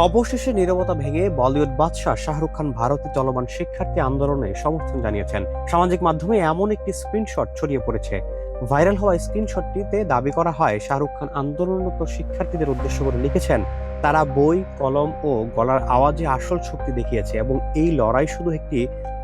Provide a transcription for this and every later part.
অবশেষে নীরবতা ভেঙে বলিউড বাদশাহ শাহরুখ খান ভারতে চলমান শিক্ষার্থী আন্দোলনে সমর্থন জানিয়েছেন। সামাজিক মাধ্যমে এমন একটি স্ক্রিনশট ছড়িয়ে পড়েছে। ভাইরাল হওয়া স্ক্রিনশটটিতে দাবি করা হয় শাহরুখ খান আন্দোলনরত শিক্ষার্থীদের উদ্দেশ্য করে লিখেছেন, তারা বই, কলম ও গলার আওয়াজে আসল শক্তি দেখিয়েছে এবং এই লড়াই শুধু একটি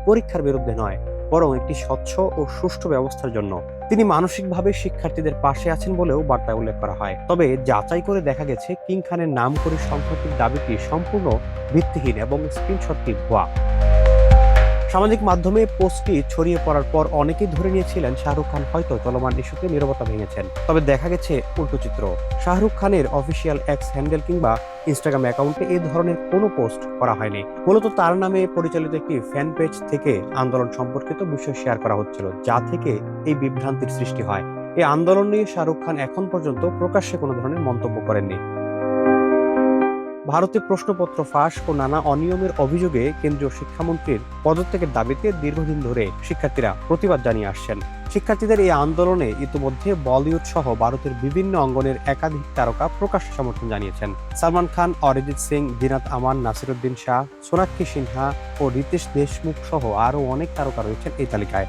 পরীক্ষার বিরুদ্ধে নয়, বরং একটি স্বচ্ছ ও সুষ্ঠু ব্যবস্থার জন্য। তিনি মানসিকভাবে শিক্ষার্থীদের পাশে আছেন বলেও বার্তায় উল্লেখ করা হয়। তবে যাচাই করে দেখা গেছে কিং খানের নাম করে সম্প্রতির দাবিটি সম্পূর্ণ ভিত্তিহীন এবং স্ক্রিনশটটি ভুয়া। সামাজিক মাধ্যমে পোস্টটি ছড়িয়ে পড়ার পর অনেকেই ধরে নিয়েছিলেন শাহরুখ খান হয়তো চলমান ইস্যুতে নীরবতা ভেঙেছেন। তবে দেখা গেছে উল্টো চিত্র। শাহরুখ খানের অফিসিয়াল এক্স হ্যান্ডেল কিংবা ইনস্টাগ্রাম অ্যাকাউন্টে এই ধরনের কোনো পোস্ট করা হয়নি। মূলত তার নামে পরিচালিত একটি ফ্যান পেজ থেকে আন্দোলন সম্পর্কিত বিষয় শেয়ার করা হচ্ছিল, যা থেকে এই বিভ্রান্তির সৃষ্টি হয়। এই আন্দোলন নিয়ে শাহরুখ খান এখন পর্যন্ত প্রকাশ্যে কোনো ধরনের মন্তব্য করেননি। ভারতে প্রশ্নপত্র ফাঁস ও নানা অনিয়মের অভিযোগে কেন্দ্রীয় শিক্ষামন্ত্রীর পদত্যাগের দাবিতে দীর্ঘদিন ধরে শিক্ষার্থীরা প্রতিবাদ জানিয়ে আসছেন। শিক্ষার্থীদের এই আন্দোলনে ইতিমধ্যে বলিউড সহ ভারতের বিভিন্ন অঙ্গনের একাধিক তারকা প্রকাশ্য সমর্থন জানিয়েছেন। সালমান খান, অরিজিৎ সিং, দিনাত আমান, নাসিরুদ্দিন শাহ, সোনাক্ষী সিনহা ও রিতেশ দেশমুখ সহ আরও অনেক তারকা রয়েছেন এই তালিকায়।